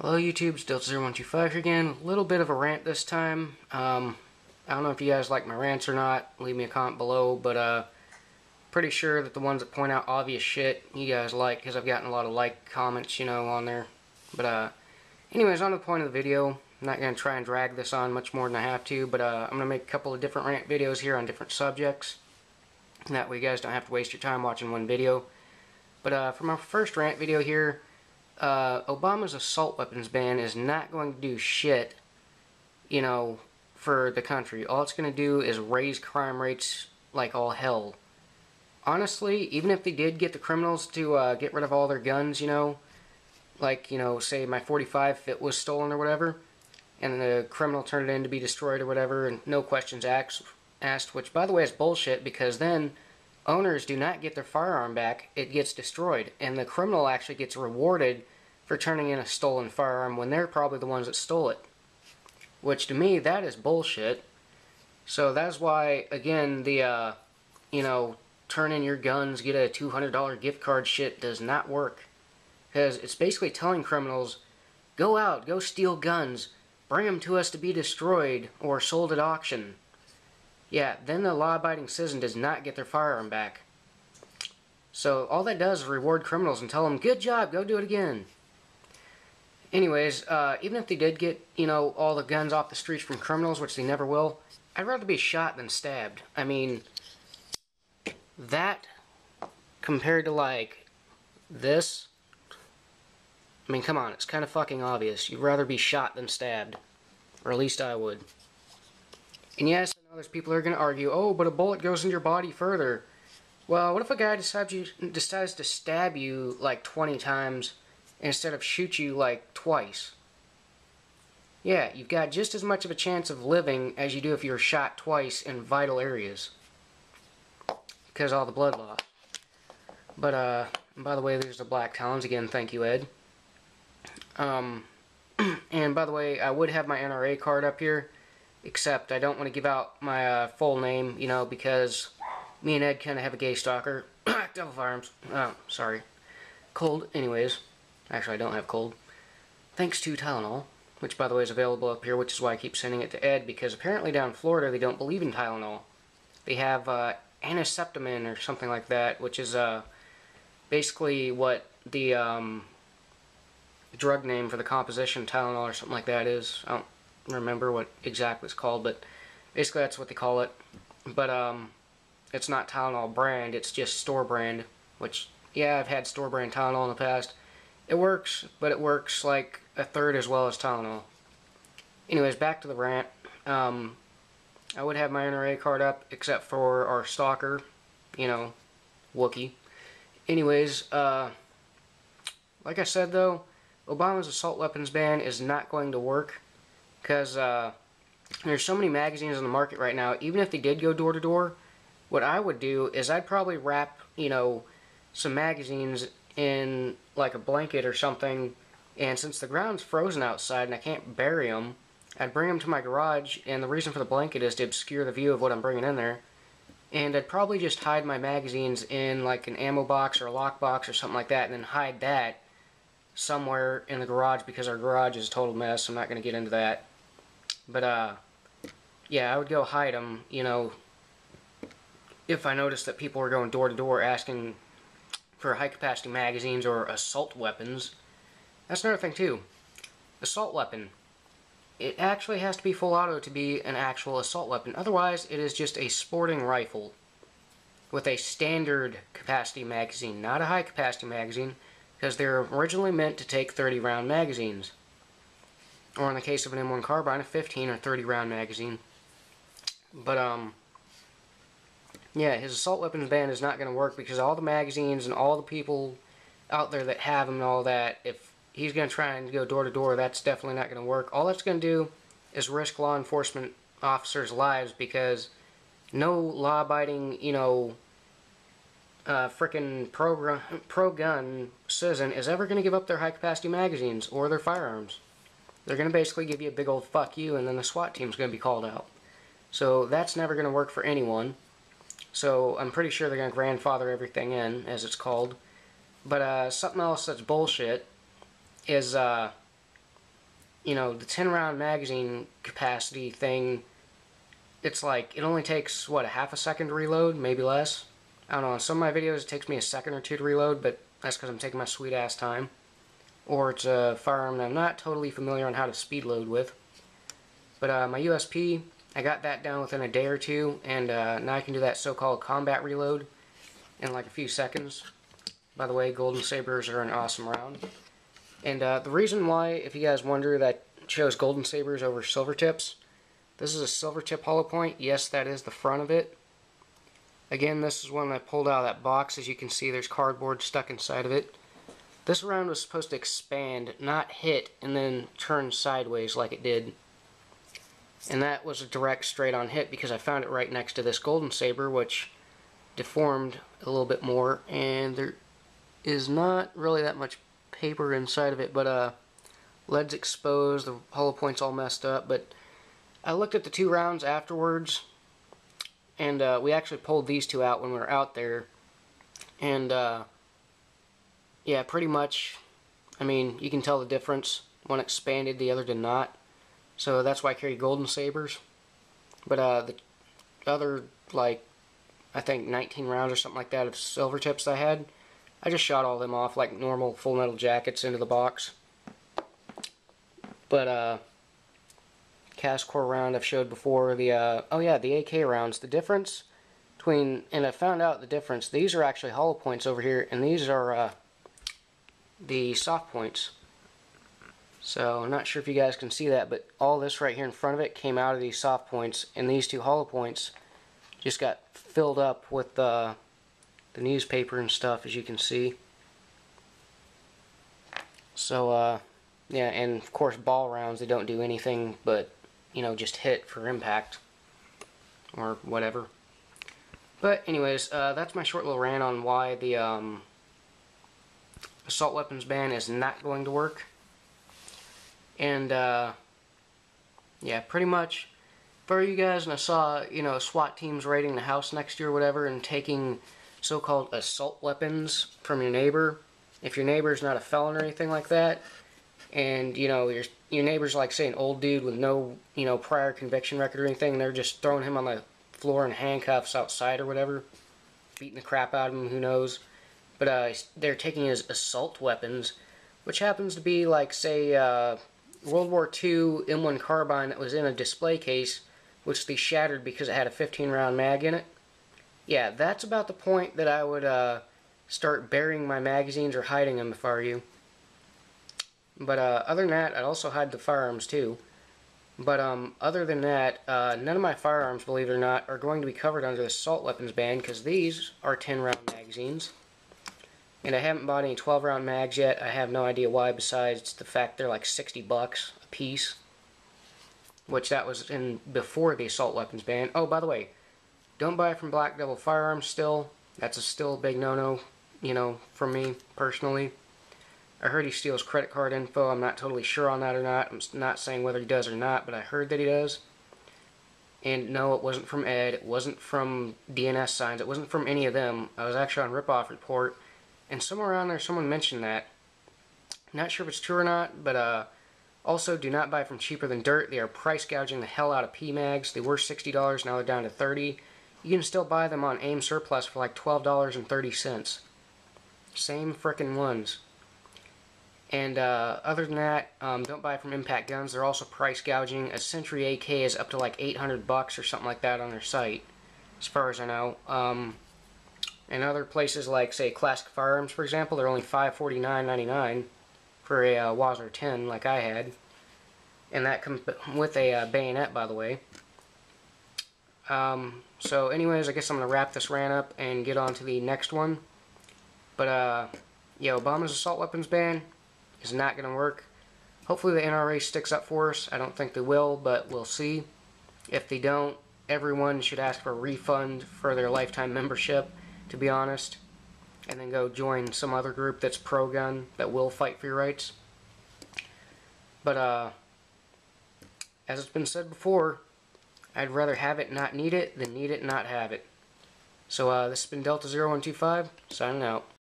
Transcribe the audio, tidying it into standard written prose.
Hello YouTube, Delta0125 here again. A little bit of a rant this time. I don't know if you guys like my rants or not. Leave me a comment below, but pretty sure that the ones that point out obvious shit you guys like, because I've gotten a lot of like comments, on there. But anyways, on to the point of the video. I'm not going to try and drag this on much more than I have to, but I'm going to make a couple of different rant videos here on different subjects. And that way you guys don't have to waste your time watching one video. But for my first rant video here, Obama's assault weapons ban is not going to do shit, for the country. All it's going to do is raise crime rates like all hell. Honestly, even if they did get the criminals to get rid of all their guns, like, say my 45 if it was stolen or whatever, and the criminal turned it in to be destroyed or whatever, and no questions asked, which, by the way, is bullshit, because then owners do not get their firearm back, it gets destroyed, and the criminal actually gets rewarded for turning in a stolen firearm when they're probably the ones that stole it. Which, to me, that is bullshit. So that's why, again, the, turn in your guns, get a $200 gift card shit does not work. Because it's basically telling criminals, go out, go steal guns, bring them to us to be destroyed or sold at auction. Yeah, then the law-abiding citizen does not get their firearm back. So all that does is reward criminals and tell them, good job, go do it again. Anyways, even if they did get, all the guns off the streets from criminals, which they never will, I'd rather be shot than stabbed. I mean, that compared to, like, this, I mean, come on, it's kind of fucking obvious. You'd rather be shot than stabbed. Or at least I would. And yes, I know there's people who are going to argue, oh, but a bullet goes into your body further. Well, what if a guy decides to stab you like 20 times instead of shoot you like twice? Yeah, you've got just as much of a chance of living as you do if you were shot twice in vital areas. Because of all the blood loss. But, by the way, there's the black talons again. Thank you, Ed. And by the way, I would have my NRA card up here. Except I don't want to give out my full name, because me and Ed kind of have a gay stalker. Devil Firearms. Oh, sorry. Cold, anyways. Actually, I don't have cold. Thanks to Tylenol, which, by the way, is available up here, which is why I keep sending it to Ed, because apparently down in Florida they don't believe in Tylenol. They have anaceptamin or something like that, which is basically what the drug name for the composition Tylenol or something like that is. I don't remember what exactly it's called, but basically that's what they call it. But it's not Tylenol brand, it's just store brand, which, yeah, I've had store brand Tylenol in the past. It works, but it works like a third as well as Tylenol. Anyways, back to the rant. I would have my NRA card up, except for our stalker, Wookie. Anyways, like I said though, Obama's assault weapons ban is not going to work. Because there's so many magazines on the market right now, even if they did go door to door, what I would do is I'd probably wrap, some magazines in like a blanket or something, and since the ground's frozen outside and I can't bury them, I'd bring them to my garage, and the reason for the blanket is to obscure the view of what I'm bringing in there, and I'd probably just hide my magazines in like an ammo box or a lock box or something like that, and then hide that somewhere in the garage, because our garage is a total mess. I'm not going to get into that. But, yeah, I would go hide them, if I noticed that people were going door to door asking for high-capacity magazines or assault weapons. That's another thing, too. Assault weapon. It actually has to be full auto to be an actual assault weapon. Otherwise, it is just a sporting rifle with a standard capacity magazine, not a high-capacity magazine, because they're originally meant to take 30-round magazines. Or in the case of an M1 carbine, a 15 or 30-round magazine. But, yeah, his assault weapons ban is not going to work, because all the magazines and all the people out there that have them and all that, if he's going to try and go door to door, that's definitely not going to work. All that's going to do is risk law enforcement officers' lives, because no law-abiding, frickin' pro-gun citizen is ever going to give up their high-capacity magazines or their firearms. They're going to basically give you a big old fuck you, and then the SWAT team's going to be called out. So that's never going to work for anyone. So I'm pretty sure they're going to grandfather everything in, as it's called. But something else that's bullshit is you know, the 10 round magazine capacity thing, it's like, it only takes, what, a half a second to reload, maybe less. I don't know, on some of my videos it takes me a second or two to reload, but that's because I'm taking my sweet ass time. Or it's a firearm that I'm not totally familiar on how to speed load with. But my USP, I got that down within a day or two, and now I can do that so-called combat reload in like a few seconds. By the way, Golden Sabers are an awesome round. And the reason why, if you guys wonder, that chose Golden Sabers over Silver Tips, this is a Silver Tip hollow point. Yes, that is the front of it. Again, this is one I pulled out of that box. As you can see, there's cardboard stuck inside of it. This round was supposed to expand, not hit, and then turn sideways like it did. And that was a direct straight-on hit because I found it right next to this Golden Saber, which deformed a little bit more, and there is not really that much paper inside of it, but lead's exposed, the hollow point's all messed up. But I looked at the two rounds afterwards, and we actually pulled these two out when we were out there, and yeah, pretty much, I mean, you can tell the difference. One expanded, the other did not. So that's why I carry Golden Sabers. But the other, like, I think 19 rounds or something like that of Silver Tips I had, I just shot all of them off like normal full metal jackets into the box. But cast core round I've showed before, the oh yeah, the AK rounds, the difference between, and I found out the difference, these are actually hollow points over here, and these are the soft points. So I'm not sure if you guys can see that, but all this right here in front of it came out of these soft points, and these two hollow points just got filled up with the newspaper and stuff, as you can see. So yeah, and of course ball rounds, they don't do anything but, you know, just hit for impact or whatever. But anyways, that's my short little rant on why the assault weapons ban is not going to work. And yeah, pretty much for you guys, and I saw, you know, SWAT teams raiding the house next year or whatever and taking so-called assault weapons from your neighbor. If your neighbor's not a felon or anything like that, and, you know, your neighbor's like, say, an old dude with no, you know, prior conviction record or anything, and they're just throwing him on the floor in handcuffs outside or whatever, beating the crap out of him, who knows. But they're taking his assault weapons, which happens to be like, say, World War II M1 carbine that was in a display case, which they shattered because it had a 15-round mag in it. Yeah, that's about the point that I would start burying my magazines or hiding them if I were you. But other than that, I'd also hide the firearms too. But other than that, none of my firearms, believe it or not, are going to be covered under the assault weapons ban, because these are 10-round magazines. And I haven't bought any 12-round mags yet. I have no idea why, besides the fact they're like 60 bucks a piece. Which that was in before the assault weapons ban. Oh, by the way, don't buy from Black Devil Firearms still. That's a still big no-no, you know, for me personally. I heard he steals credit card info. I'm not totally sure on that or not. I'm not saying whether he does or not, but I heard that he does. And no, it wasn't from Ed. It wasn't from DNS Signs. It wasn't from any of them. I was actually on Ripoff Report, and somewhere around there someone mentioned that. Not sure if it's true or not, but also do not buy from Cheaper Than Dirt. They are price gouging the hell out of PMags. They were $60, now they're down to $30. You can still buy them on AIM Surplus for like $12.30. Same frickin' ones. And other than that, don't buy from Impact Guns. They're also price gouging. A Century AK is up to like 800 bucks or something like that on their site, as far as I know. And other places like, say, Classic Firearms, for example, they're only $549.99 for a Wasner 10 like I had. And that comes with a bayonet, by the way. So anyways, I guess I'm going to wrap this rant up and get on to the next one. But yeah, Obama's assault weapons ban is not going to work. Hopefully the NRA sticks up for us. I don't think they will, but we'll see. If they don't, everyone should ask for a refund for their lifetime membership, to be honest, and then go join some other group that's pro-gun, that will fight for your rights. But as it's been said before, I'd rather have it not need it than need it not have it. So this has been Delta 0125, signing out.